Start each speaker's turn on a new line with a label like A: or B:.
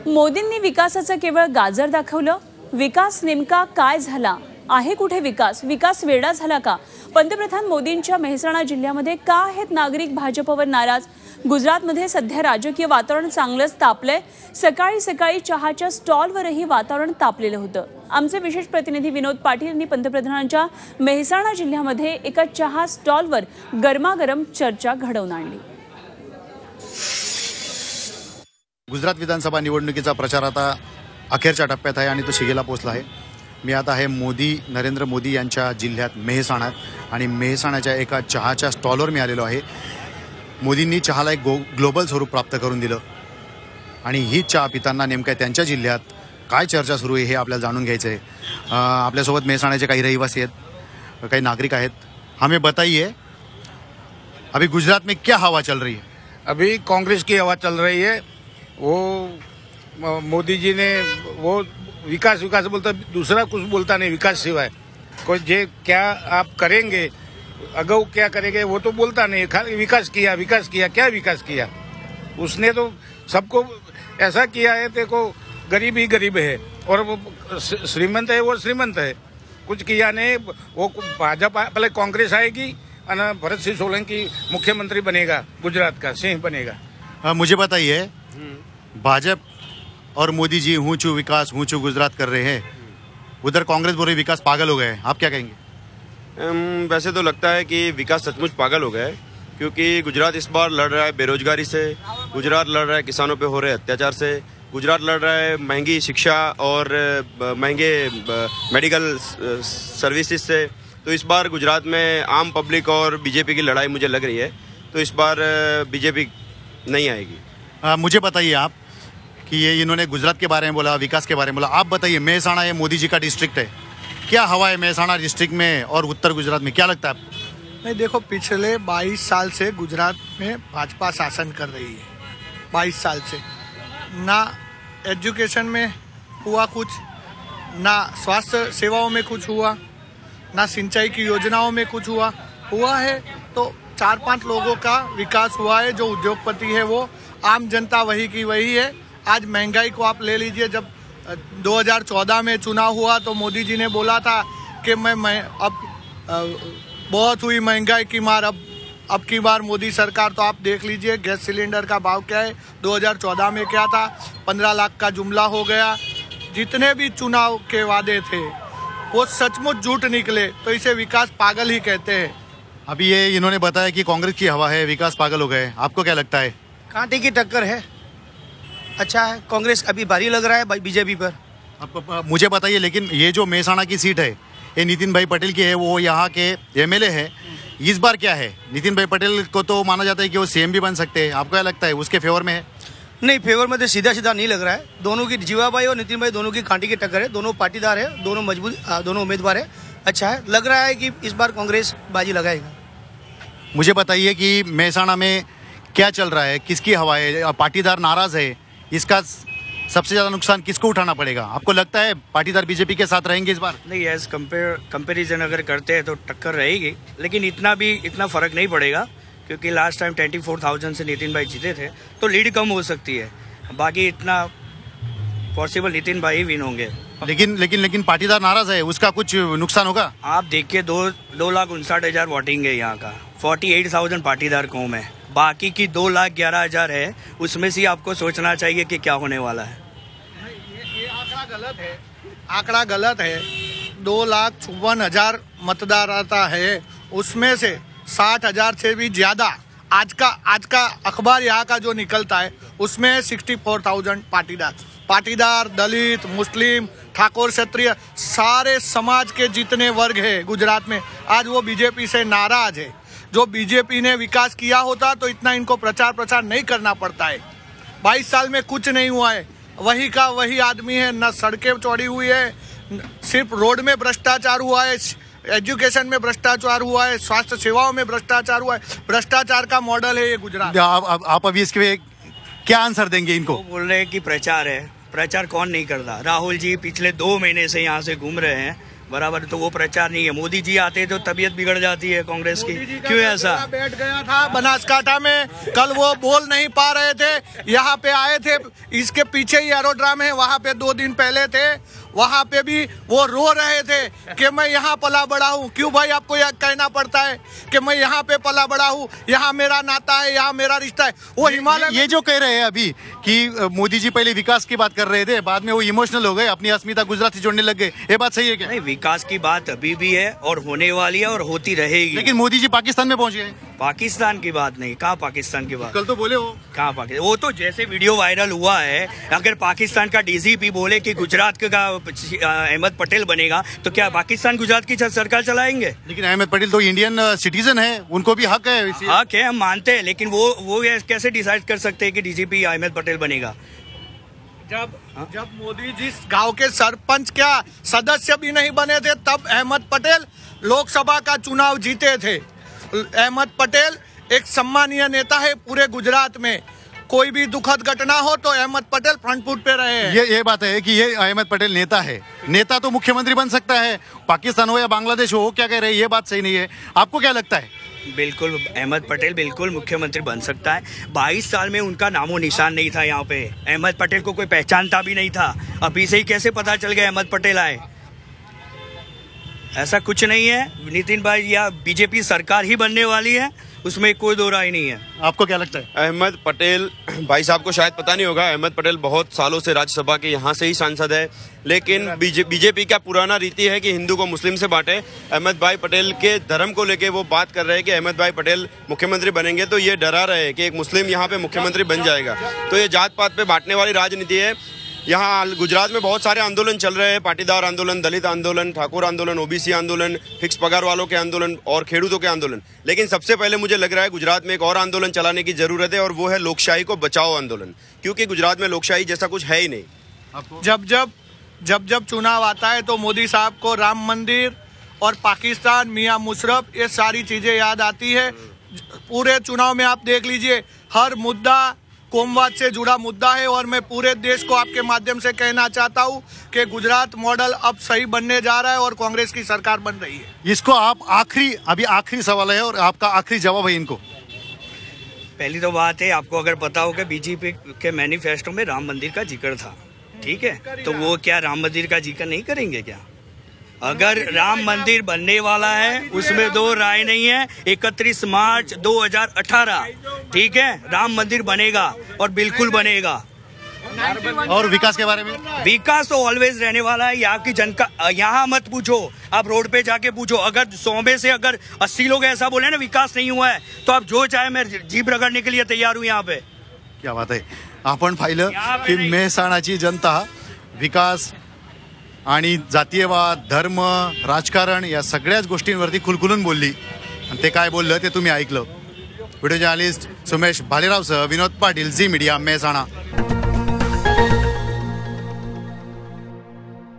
A: मोदींनी विकासाचं केवळ गाजर दाखवलं? विकास नेमका काय झाला आहे? कुठे विकास? विकास वेडा झाला का? पंतप्रधान मोदींच्या मेहसाणा जिल्ह्यामध्ये का आहेत नागरिक भाजपवर नाराज? गुजरातमध्ये सध्या राजकीय वातावरण चांगलंच तापलंय. सकाळी सकाळी चहाच्या स्टॉलवरही वातावरण तापलेलं होतं. आमचे विशेष प्रतिनिधी विनोद पाटील यांनी पंतप्रधानांच्या मेहसाणा जिल्ह्यामध्ये एका चहा स्टॉलवर गरमागरम चर्चा घडवून आणली.
B: गुजरात विधानसभा निवडणुकीचा प्रचार आता अखेरच्या टप्प्यात आहे आणि तो शिगेला पोहोचला आहे. मी आता आहे नरेंद्र मोदी यांच्या जिल्ह्यात मेहसाणात आणि मेहसाणाच्या एका चहाच्या स्टॉलवर मी आलेलो आहे. मोदींनी चहाला एक ग्लोबल स्वरूप प्राप्त करून दिलं आणि ही चहा पिताना नेमक्या त्यांच्या जिल्ह्यात काय चर्चा सुरू आहे हे आपल्याला जाणून घ्यायचं आहे. आपल्यासोबत मेहसाणाचे काही रहिवासी आहेत, काही नागरिक आहेत. हमें बताइए अभी गुजरात में क्या हवा चल रही है?
C: अभी कांग्रेस की हवा चल रही है. वो मोदी जी ने वो विकास विकास बोलता, दूसरा कुछ बोलता नहीं विकास सिवाय. कोई जे क्या आप करेंगे, अगौ क्या करेंगे वो तो बोलता नहीं. विकास किया क्या विकास किया उसने? तो सबको ऐसा किया है. देखो गरीब ही गरीब है और वो श्रीमंत है वो श्रीमंत है. कुछ किया नहीं. वो भाजपा पहले कांग्रेस आएगी और भरत सिंह सोलंकी मुख्यमंत्री बनेगा, गुजरात का सिंह बनेगा.
B: मुझे बताइए, भाजपा और मोदी जी हूँ विकास हूँ गुजरात कर रहे हैं, उधर कांग्रेस बोल रही विकास पागल हो गए. आप क्या कहेंगे?
D: वैसे तो लगता है कि विकास सचमुच पागल हो गया है, क्योंकि गुजरात इस बार लड़ रहा है बेरोजगारी से, गुजरात लड़ रहा है किसानों पे हो रहे अत्याचार से, गुजरात लड़ रहा है महंगी शिक्षा और महंगे मेडिकल सर्विसेज से. तो इस बार गुजरात में आम पब्लिक और बीजेपी की लड़ाई मुझे लग रही है. तो इस बार बीजेपी नहीं आएगी.
B: मुझे बताइए आप कि ये इन्होंने गुजरात के बारे में बोला, विकास के बारे में बोला. आप बताइए, मेहसाणा ये मोदी जी का डिस्ट्रिक्ट है, क्या हवा है मेहसाणा डिस्ट्रिक्ट में और उत्तर गुजरात में, क्या लगता है आपको?
E: नहीं, देखो पिछले 22 साल से गुजरात में भाजपा शासन कर रही है. 22 साल से ना एजुकेशन में हुआ कुछ, ना स्वास्थ्य सेवाओं में कुछ हुआ, ना सिंचाई की योजनाओं में कुछ हुआ है. तो 4-5 लोगों का विकास हुआ है. जो उद्योगपति है वो आम जनता वही की वही है. आज महंगाई को आप ले लीजिए. जब 2014 में चुनाव हुआ तो मोदी जी ने बोला था कि मैं अब बहुत हुई महंगाई की मार, अब की बार मोदी सरकार. तो आप देख लीजिए गैस सिलेंडर का भाव क्या है. 2014 में क्या था, 15 लाख का जुमला हो गया. जितने भी चुनाव के वादे थे वो सचमुच झूठ निकले. तो इसे विकास पागल ही कहते हैं.
B: अभी ये इन्होंने बताया कि कांग्रेस की हवा है, विकास पागल हो गए. आपको क्या लगता है?
F: कांटे की टक्कर है. अच्छा है, कांग्रेस अभी भारी लग रहा है बीजेपी पर.
B: मुझे बताइए, लेकिन ये जो मेहसाणा की सीट है ये नितिन भाई पटेल की है, वो यहाँ के एमएलए है. इस बार क्या है, नितिन भाई पटेल को तो माना जाता है कि वो सीएम भी बन सकते हैं. आपको क्या लगता है, उसके फेवर में है?
F: नहीं, फेवर में तो सीधा नहीं लग रहा है. दोनों की, जीवाभाई और नितिन भाई दोनों की कांटे की टक्कर है. दोनों पाटीदार है, दोनों मजबूत, दोनों उम्मीदवार है. अच्छा है, लग रहा है कि इस बार कांग्रेस बाजी लगाएगा.
B: मुझे बताइए कि मेहसाणा में क्या चल रहा है, किसकी हवा है? पाटीदार नाराज है, इसका सबसे ज्यादा नुकसान किसको उठाना पड़ेगा? आपको लगता है पाटीदार बीजेपी के साथ रहेंगे इस बार?
F: नहीं, एज कंपेरिजन अगर करते हैं तो टक्कर रहेगी, लेकिन इतना फर्क नहीं पड़ेगा, क्योंकि लास्ट टाइम 24,000 से नितिन भाई जीते थे. तो लीड कम हो सकती है. बाकी इतना पॉसिबल नितिन भाई विन होंगे.
B: लेकिन पाटीदार नाराज है, उसका कुछ नुकसान होगा?
F: आप देखिए, 2,59,000 वोटिंग है यहाँ का. 48,000 पाटीदार कौम है, बाकी की 2,11,000 है. उसमें से आपको सोचना चाहिए कि क्या होने वाला है.
E: ये आंकड़ा गलत है. 2,54,000 मतदाता है, उसमें से 60,000 से भी ज्यादा आज का अखबार यहाँ का जो निकलता है उसमें 64,000 पाटीदार, दलित, मुस्लिम, ठाकुर, क्षत्रिय, सारे समाज के जितने वर्ग है गुजरात में, आज वो बीजेपी से नाराज है. जो बीजेपी ने विकास किया होता तो इतना इनको प्रचार नहीं करना पड़ता है. 22 साल में कुछ नहीं हुआ है. वही का वही आदमी है. न सड़कें चौड़ी हुई है, सिर्फ रोड में भ्रष्टाचार हुआ है, एजुकेशन में भ्रष्टाचार हुआ है, स्वास्थ्य सेवाओं में भ्रष्टाचार हुआ है. भ्रष्टाचार का मॉडल है ये गुजरात.
B: आप अभी इसके क्या आंसर देंगे इनको?
F: वो बोल रहे हैं कि प्रचार है. प्रचार कौन नहीं करता? राहुल जी पिछले 2 महीने से यहाँ से घूम रहे हैं. बराबर, तो वो प्रचार नहीं है। मोदी जी आते तो तबीयत बिगड़ जाती है कांग्रेस की, क्यों ऐसा?
E: बैठ गया था बनासकांठा में, कल वो बोल नहीं पा रहे थे, यहाँ पे आए थे, इसके पीछे ही एरोड्राम है, वहाँ पे 2 दिन पहले थे, वहाँ पे भी वो रो रहे थे कि मैं यहाँ पला बड़ा हूँ। क्यों भाई आपको यह कहना पड़ता है कि मैं यहाँ पे पला बड़ा हूँ, यहाँ मेरा नाता है, यहाँ मेरा रिश्ता है? वो हिमालय
B: ये जो कह रहे हैं अभी कि मोदी जी पहले विकास की बात कर रहे थे, बाद में वो इमोशनल हो गए, अपनी अस्मिता गुजरात से जोड़ने लग गए, ये बात सही है क्या?
F: नहीं, विकास की बात अभी भी है और होने वाली है और होती रहेगी।
B: लेकिन मोदी जी पाकिस्तान में पहुंच गए।
F: पाकिस्तान की बात नहीं, कहाँ पाकिस्तान की बात?
B: कल तो बोले वो।
F: कहाँ पाकिस्तान? वो तो जैसे वीडियो वायरल हुआ है, अगर पाकिस्तान का डीजीपी बोले कि गुजरात का अहमद पटेल बनेगा तो क्या पाकिस्तान गुजरात की सरकार चलाएंगे?
B: लेकिन अहमद पटेल तो इंडियन सिटीजन है, उनको भी हक है।
F: हक है, हम मानते हैं, लेकिन वो कैसे डिसाइड कर सकते हैं कि डीजीपी अहमद पटेल बनेगा?
E: जब मोदी जी गांव के सरपंच क्या सदस्य भी नहीं बने थे, तब अहमद पटेल लोकसभा का चुनाव जीते थे। अहमद पटेल एक सम्मानीय नेता है पूरे गुजरात में, कोई भी दुखद घटना हो तो अहमद पटेल फ्रंट फुट पे रहे हैं।
B: ये बात है कि ये अहमद पटेल नेता है, नेता तो मुख्यमंत्री बन सकता है, पाकिस्तान हो या बांग्लादेश हो, क्या कह रहे हैं, ये बात सही नहीं है। आपको क्या लगता है?
F: बिल्कुल, अहमद पटेल बिल्कुल मुख्यमंत्री बन सकता है। 22 साल में उनका नामो निशान नहीं था यहाँ पे, अहमद पटेल को कोई पहचानता भी नहीं था। अभी से ही कैसे पता चल गया अहमद पटेल आए? ऐसा कुछ नहीं है नितिन भाई, या बीजेपी सरकार ही बनने वाली है, उसमें कोई दो राय नहीं है।
B: आपको क्या लगता है?
D: अहमद पटेल भाई साहब को शायद पता नहीं होगा, अहमद पटेल बहुत सालों से राज्यसभा के यहाँ से ही सांसद है, लेकिन बीजेपी का पुराना रीति है कि हिंदू को मुस्लिम से बांटे। अहमद भाई पटेल के धर्म को लेके वो बात कर रहे हैं कि अहमद भाई पटेल मुख्यमंत्री बनेंगे, तो ये डरा रहे हैं कि एक मुस्लिम यहाँ पे मुख्यमंत्री बन जाएगा। तो ये जात पात पे बांटने वाली राजनीति है। यहाँ गुजरात में बहुत सारे आंदोलन चल रहे हैं, पाटीदार आंदोलन, दलित आंदोलन, ठाकुर आंदोलन, ओबीसी आंदोलन, फिक्स पगार वालों के आंदोलन और खेडूतों के आंदोलन। लेकिन सबसे पहले मुझे लग रहा है गुजरात में एक और आंदोलन चलाने की जरूरत है, और वो है लोकशाही को बचाओ आंदोलन, क्योंकि गुजरात में लोकशाही जैसा कुछ है ही नहीं।
E: जब चुनाव आता है तो मोदी साहब को राम मंदिर और पाकिस्तान, मियां मुशर्रफ, ये सारी चीजें याद आती है। पूरे चुनाव में आप देख लीजिए, हर मुद्दा कोमवाद से जुड़ा मुद्दा है, और मैं पूरे देश को आपके माध्यम से कहना चाहता हूं कि गुजरात मॉडल अब सही बनने जा रहा है और कांग्रेस की सरकार बन रही है।
B: इसको आप आखिरी सवाल है और आपका आखिरी जवाब है इनको।
F: पहली तो बात है, आपको अगर पता हो कि बीजेपी के मैनिफेस्टो में राम मंदिर का जिक्र था, ठीक है, तो वो क्या राम मंदिर का जिक्र नहीं करेंगे क्या? अगर राम मंदिर बनने वाला है उसमें दो राय नहीं है। 31 मार्च 2018, ठीक है, राम मंदिर बनेगा और बिल्कुल बनेगा।
B: और विकास के बारे में?
F: विकास तो ऑलवेज रहने वाला है। यहाँ की जनता, यहाँ मत पूछो, आप रोड पे जाके पूछो। अगर 100 में से अगर 80 लोग ऐसा बोले ना विकास नहीं हुआ है, तो आप जो चाहे मैं जीभ रगड़ने के लिए तैयार हूँ यहाँ पे।
B: क्या बात आहे. आपण पाहिलं की मेहसाणाची जनता विकास आणि जातीयवाद, धर्म, राजकारण या सगळ्याच गोष्टींवरती खुलखुलून बोलली आणि ते काय बोललं ते तुम्ही ऐकलं. व्हिडिओ जर्नलिस्ट सुमेश भालेरावसह विनोद पाटील, झी मीडिया, मेहसाणा.